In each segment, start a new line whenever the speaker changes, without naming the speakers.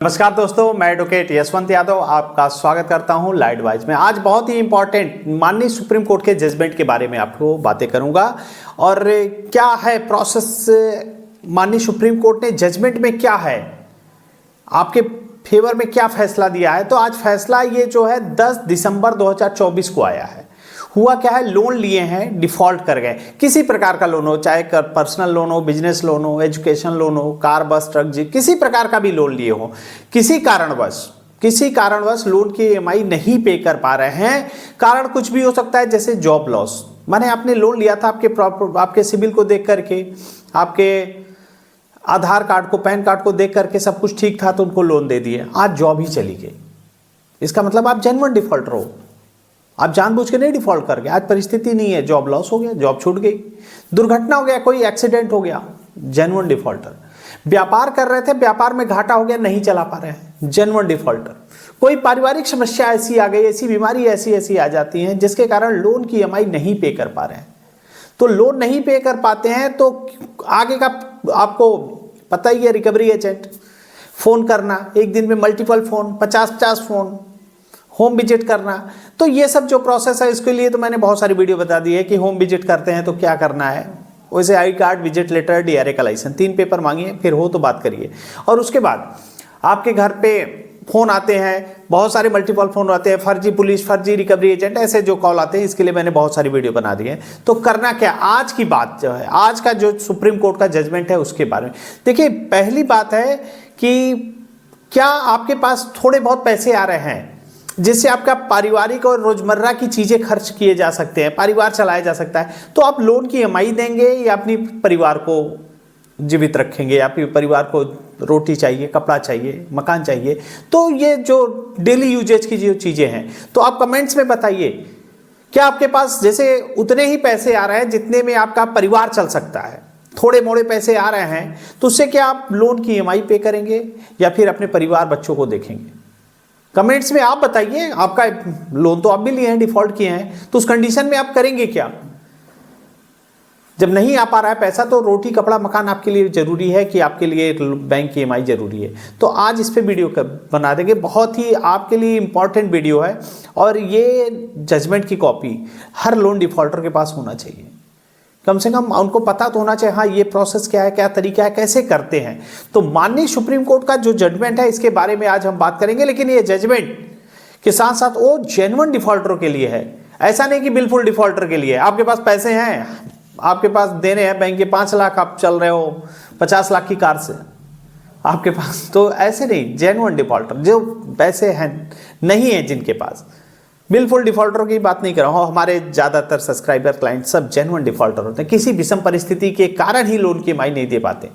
नमस्कार दोस्तों, मैं एडवोकेट यशवंत यादव आपका स्वागत करता हूं लाइट वाइज में। आज बहुत ही इंपॉर्टेंट माननीय सुप्रीम कोर्ट के जजमेंट के बारे में आपको बातें करूंगा और क्या है प्रोसेस। माननीय सुप्रीम कोर्ट ने जजमेंट में क्या है, आपके फेवर में क्या फैसला दिया है। तो आज फैसला ये जो है 10 दिसंबर 2024 को आया है। हुआ क्या है, लोन लिए हैं, डिफॉल्ट कर गए, किसी प्रकार का लोन हो, चाहे पर्सनल लोन हो, बिजनेस लोन हो, एजुकेशन लोन हो, कार बस ट्रक जी किसी प्रकार का भी लोन लिए हो, किसी कारणवश लोन की ईएमआई नहीं पे कर पा रहे हैं। कारण कुछ भी हो सकता है, जैसे जॉब लॉस, माने आपने लोन लिया था आपके सिबिल को देख करके, आपके आधार कार्ड को, पैन कार्ड को देख करके सब कुछ ठीक था तो उनको लोन दे दिए, आज जॉब ही चली गई। इसका मतलब आप जेन्युइन डिफॉल्टर हो, आप जानबूझ के नहीं डिफॉल्ट कर गए। आज परिस्थिति नहीं है, जॉब लॉस हो गया, जॉब छूट गई, दुर्घटना हो गया, कोई एक्सीडेंट हो गया, जेन्युइन डिफॉल्टर। व्यापार कर रहे थे, व्यापार में घाटा हो गया, नहीं चला पा रहे हैं, जेन्युइन डिफॉल्टर। कोई पारिवारिक समस्या ऐसी आ गई, ऐसी बीमारी ऐसी आ जाती है जिसके कारण लोन की ईएमआई नहीं पे कर पा रहे हैं। तो लोन नहीं पे कर पाते हैं तो आगे का आपको पता ही है, रिकवरी एजेंट फोन करना, एक दिन में multiple phone, 50-50 phone, home visit करना। तो ये सब जो प्रोसेस है, इसके लिए तो मैंने बहुत सारी वीडियो बता दी है कि होम विजिट करते हैं तो क्या करना है। वैसे I card, visit letter, DRA का लाइसेंस, 3 पेपर मांगिए, फिर हो तो बात करिए। और उसके बाद आपके घर पे फोन आते हैं, बहुत सारे मल्टीपल फोन आते हैं, फर्जी पुलिस, फर्जी रिकवरी एजेंट, ऐसे जो कॉल आते हैं, इसके लिए मैंने बहुत सारी वीडियो बना दी है। तो करना क्या, आज की बात जो है, आज का जो सुप्रीम कोर्ट का जजमेंट है उसके बारे में देखिए। पहली बात है कि क्या आपके पास थोड़े बहुत पैसे आ रहे हैं जिससे आपका पारिवारिक और रोजमर्रा की चीजें खर्च किए जा सकते हैं, परिवार चलाया जा सकता है, तो आप लोन की ईएमआई देंगे या अपनी परिवार को जीवित रखेंगे, या फिर परिवार को रोटी चाहिए, कपड़ा चाहिए, मकान चाहिए। तो ये जो डेली यूजेज की जो चीजें हैं, तो आप कमेंट्स में बताइए, क्या आपके पास जैसे उतने ही पैसे आ रहे हैं जितने में आपका परिवार चल सकता है, थोड़े मोड़े पैसे आ रहे हैं, तो उससे क्या आप लोन की ईएमआई पे करेंगे या फिर अपने परिवार बच्चों को देखेंगे। कमेंट्स में आप बताइए। आपका लोन तो आप भी लिए हैं, डिफॉल्ट किए हैं, तो उस कंडीशन में आप करेंगे क्या। जब नहीं आ पा रहा है पैसा, तो रोटी कपड़ा मकान आपके लिए जरूरी है कि आपके लिए बैंक की ईएमआई जरूरी है। तो आज इस पे वीडियो बना देंगे, बहुत ही आपके लिए इंपॉर्टेंट वीडियो है। और ये जजमेंट की कॉपी हर लोन डिफॉल्टर के पास होना चाहिए, कम से कम उनको पता तो होना चाहिए, हाँ ये प्रोसेस क्या है, क्या तरीका है, कैसे करते हैं। तो माननीय सुप्रीम कोर्ट का जो जजमेंट है, इसके बारे में आज हम बात करेंगे। लेकिन ये जजमेंट के साथ साथ वो जेन्युइन डिफॉल्टरों के लिए है, ऐसा नहीं कि बिल्कुल डिफॉल्टर के लिए। आपके पास पैसे हैं, आपके पास देने हैं बैंक के 5 लाख, आप चल रहे हो 50 लाख की कार से आपके पास, तो ऐसे नहीं। जेन्युइन डिफॉल्टर जो पैसे हैं नहीं है जिनके पास, बिल्कुल डिफॉल्टर की बात नहीं कर रहा हूँ। हमारे ज़्यादातर सब्सक्राइबर क्लाइंट सब जेन्युइन डिफॉल्टर होते हैं, किसी विषम परिस्थिति के कारण ही लोन की ईएमआई नहीं दे पाते।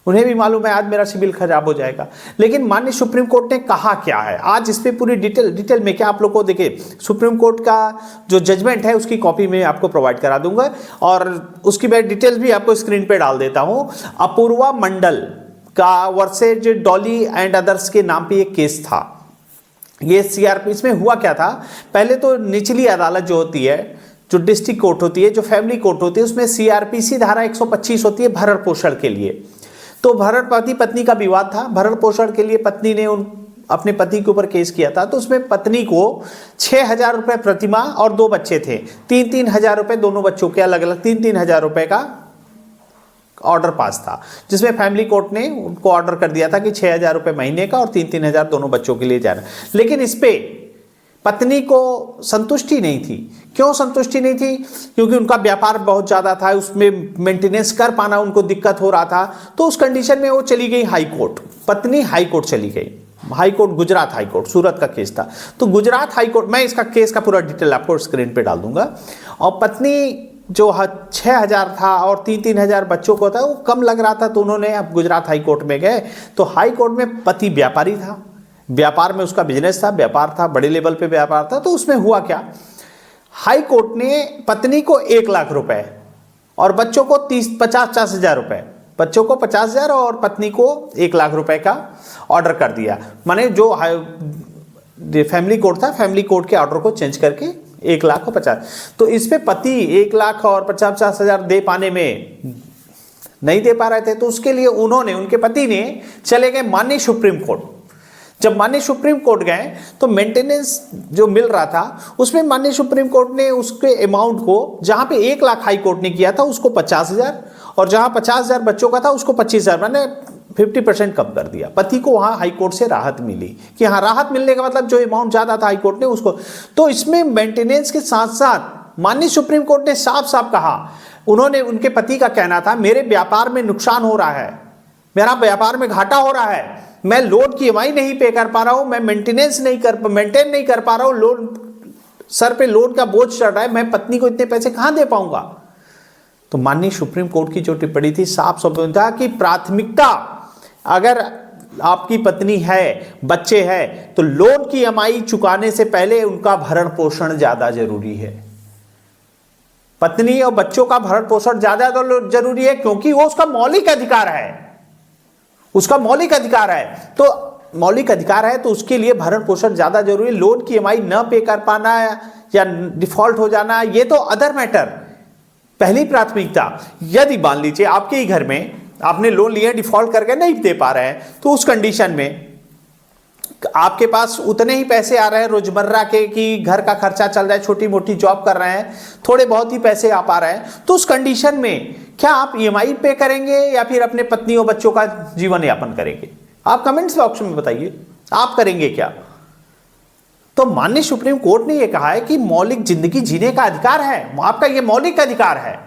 उन्हें भी मालूम है आज मेरा सिबिल खराब हो जाएगा। लेकिन माननीय सुप्रीम कोर्ट ने कहा क्या है, आज इस पे पूरी डिटेल में क्या आप लोग को देखिए। सुप्रीम कोर्ट का जो जजमेंट है उसकी कॉपी में आपको प्रोवाइड करा दूंगा और उसकी मैं डिटेल्स भी आपको स्क्रीन पे डाल देता हूँ। अपूर्वा मंडल का वर्सेज डॉली एंड अदर्स के नाम पे एक केस था। ये सीआरपी, इसमें हुआ क्या था, पहले तो निचली अदालत जो होती है, जो डिस्ट्रिक्ट कोर्ट होती है, जो फैमिली कोर्ट होती है, उसमें सीआरपीसी धारा 125 होती है भरण पोषण के लिए। तो भरण पति पत्नी का विवाद था, भरण पोषण के लिए पत्नी ने अपने पति के ऊपर केस किया था। तो उसमें पत्नी को 6,000 रुपये प्रतिमाह और 2 बच्चे थे, 3-3 हज़ार रुपये दोनों बच्चों के अलग अलग 3-3 हज़ार रुपये का ऑर्डर पास था, जिसमें फैमिली कोर्ट ने उनको ऑर्डर कर दिया था कि 6,000 रुपये महीने का और 3-3 हज़ार दोनों बच्चों के लिए जाना। लेकिन इस पे पत्नी को संतुष्टि नहीं थी। क्यों संतुष्टि नहीं थी, क्योंकि उनका व्यापार बहुत ज़्यादा था, उसमें मेंटेनेंस कर पाना उनको दिक्कत हो रहा था। तो उस कंडीशन में वो चली गई हाई कोर्ट, पत्नी हाई कोर्ट चली गई, high court, Gujarat high court, Surat का केस था। तो गुजरात हाई कोर्ट, मैं इसका केस का पूरा डिटेल आपको स्क्रीन पे डाल दूंगा। और पत्नी जो 6,000 था और 3-3 हज़ार बच्चों को था, वो कम लग रहा था, तो उन्होंने अब गुजरात हाई कोर्ट में गए। तो हाई कोर्ट में पति व्यापारी था, व्यापार में उसका बिजनेस था, व्यापार था, बड़े लेवल पे व्यापार था। तो उसमें हुआ क्या, हाई कोर्ट ने पत्नी को 1 लाख रुपए और बच्चों को 50-50 हज़ार रुपए, बच्चों को 50,000 और पत्नी को 1 लाख रुपए का ऑर्डर कर दिया। माने जो फैमिली कोर्ट था, फैमिली कोर्ट के ऑर्डर को चेंज करके 1 लाख और 50। तो इस पे पति 1 लाख और 50-50 हज़ार दे पाने में नहीं दे पा रहे थे, तो उसके लिए उन्होंने, उनके पति ने चले गए माननीय सुप्रीम कोर्ट। जब माननीय सुप्रीम कोर्ट गए तो मेंटेनेंस जो मिल रहा था उसमें माननीय सुप्रीम कोर्ट ने उसके अमाउंट को, जहां पे 1 लाख हाई कोर्ट ने किया था उसको 50,000 और जहां 50,000 बच्चों का था उसको 25,000, मैंने 50% कम कर दिया। पति को वहां हाई कोर्ट से राहत मिली कि हाँ, राहत मिलने का मतलब जो अमाउंट ज्यादा था हाई कोर्ट ने उसको, तो इसमें मेंटेनेंस के साथ साथ माननीय सुप्रीम कोर्ट ने साफ साफ कहा, उन्होंने, उनके पति का कहना था मेरे व्यापार में नुकसान हो रहा है, मेरा व्यापार में घाटा हो रहा है, मैं लोन की ईएमआई नहीं पे कर पा रहा हूं, मैं मेंटेन नहीं कर पा रहा हूं, लोन सर पे लोन का बोझ चढ़ रहा है, मैं पत्नी को इतने पैसे कहां दे पाऊंगा। तो माननीय सुप्रीम कोर्ट की जो टिप्पणी थी साफ शब्दों था कि प्राथमिकता, अगर आपकी पत्नी है, बच्चे हैं, तो लोन की ईएमआई चुकाने से पहले उनका भरण पोषण ज्यादा जरूरी है। पत्नी और बच्चों का भरण पोषण ज्यादा जरूरी है क्योंकि वो उसका मौलिक अधिकार है, उसका मौलिक अधिकार है। तो मौलिक अधिकार है तो उसके लिए भरण पोषण ज्यादा जरूरी है। लोन की ईएमआई न पे कर पाना या डिफॉल्ट हो जाना ये तो अदर मैटर, पहली प्राथमिकता। यदि मान लीजिए आपके ही घर में आपने लोन लिया, डिफॉल्ट करके नहीं दे पा रहे हैं, तो उस कंडीशन में आपके पास उतने ही पैसे आ रहे हैं रोजमर्रा के कि घर का खर्चा चल रहा है, छोटी मोटी जॉब कर रहे हैं, थोड़े बहुत ही पैसे आ पा रहे हैं, तो उस कंडीशन में क्या आप ईएमआई पे करेंगे या फिर अपने पत्नी और बच्चों का जीवन यापन करेंगे? आप कमेंट्स बॉक्स में बताइए, आप करेंगे क्या? तो माननीय सुप्रीम कोर्ट ने यह कहा है कि मौलिक जिंदगी जीने का अधिकार है, आपका यह मौलिक अधिकार है,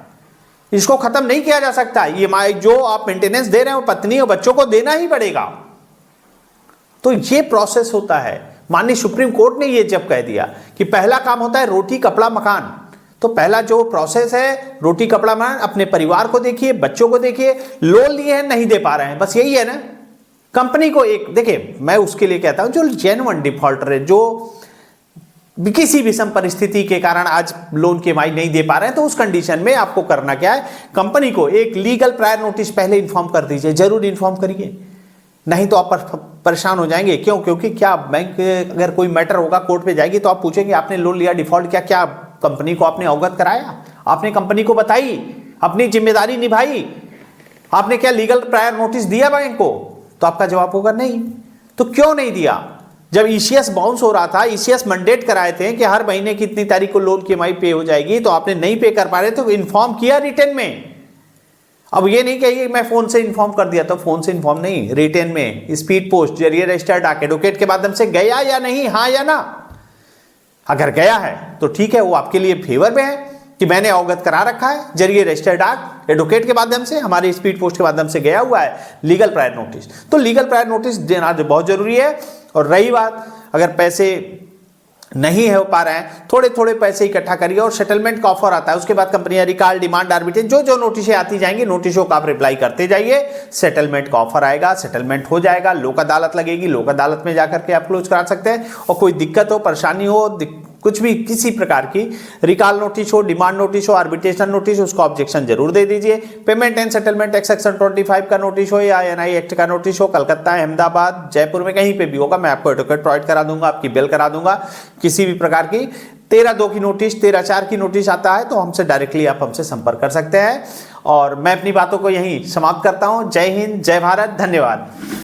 इसको खत्म नहीं किया जा सकता। ईएमआई जो आप मेंटेनेंस दे रहे हो पत्नी और बच्चों को देना ही पड़ेगा। तो ये प्रोसेस होता है। माननीय सुप्रीम कोर्ट ने ये जब कह दिया कि पहला काम होता है रोटी कपड़ा मकान, तो पहला जो प्रोसेस है रोटी कपड़ा मकान, अपने परिवार को देखिए, बच्चों को देखिए, लोन लिए हैं नहीं दे पा रहे हैं, बस यही है ना। कंपनी को एक देखिए, मैं उसके लिए कहता हूं जो जेन्युइन डिफॉल्टर है, जो किसी विषम परिस्थिति के कारण आज लोन की ईएमआई नहीं दे पा रहे हैं, तो उस कंडीशन में आपको करना क्या है, कंपनी को एक लीगल प्रायर नोटिस पहले इन्फॉर्म कर दीजिए, जरूर इन्फॉर्म करिए, नहीं तो आप परेशान हो जाएंगे। क्यों? क्योंकि क्या बैंक अगर कोई मैटर होगा कोर्ट पे जाएगी तो आप पूछेंगे आपने लोन लिया डिफॉल्ट, क्या क्या कंपनी को आपने अवगत कराया, आपने कंपनी को बताई, अपनी जिम्मेदारी निभाई, आपने क्या लीगल प्रायर नोटिस दिया बैंक को? तो आपका जवाब होगा नहीं। तो क्यों नहीं दिया? जब ईसीएस बाउंस हो रहा था, ईसीएस मैंडेट कराए थे कि हर महीने की इतनी तारीख को लोन की ईएमआई पे हो जाएगी, तो आपने नहीं पे कर पा रहे तो इन्फॉर्म किया रिटर्न में। अब ये नहीं कहिए मैं फोन से इन्फॉर्म कर दिया, तो फोन से इन्फॉर्म नहीं, रिटर्न में स्पीड पोस्ट जरिए रजिस्टर्ड डाक एडवोकेट के माध्यम से गया या नहीं, हाँ या ना। अगर गया है तो ठीक है, वो आपके लिए फेवर में है कि मैंने अवगत करा रखा है, जरिए रजिस्टर्ड डाक एडवोकेट के माध्यम से, हमारी स्पीड पोस्ट के माध्यम से गया हुआ है लीगल प्रायर नोटिस। तो लीगल प्रायर नोटिस देना बहुत जरूरी है। और रही बात अगर पैसे नहीं हो पा रहे हैं, थोड़े थोड़े पैसे इकट्ठा करिए और सेटलमेंट का ऑफर आता है, उसके बाद कंपनियां रिकॉल, डिमांड, आर्बिट्रेज, जो जो नोटिसें आती जाएंगी, नोटिसों का आप रिप्लाई करते जाइए, सेटलमेंट का ऑफर आएगा, सेटलमेंट हो जाएगा, लोक अदालत लगेगी, लोक अदालत में जाकर के आप क्लोज करा सकते हैं। और कोई दिक्कत हो, परेशानी हो, कुछ भी किसी प्रकार की रिकॉल नोटिस हो, डिमांड नोटिस हो, आर्बिट्रेशन नोटिस, उसका ऑब्जेक्शन जरूर दे दीजिए। Payment and settlement act section 25 का नोटिस हो या एनआई एक्ट का नोटिस हो, कलकत्ता, अहमदाबाद, जयपुर में कहीं पे भी होगा, मैं आपको एडवोकेट प्रोवाइड करा दूंगा, आपकी बिल करा दूंगा। किसी भी प्रकार की 13(2) की नोटिस, 13(4) की नोटिस आता है तो हमसे डायरेक्टली आप हमसे संपर्क कर सकते हैं। और मैं अपनी बातों को यहीं समाप्त करता हूं। जय हिंद, जय भारत, धन्यवाद।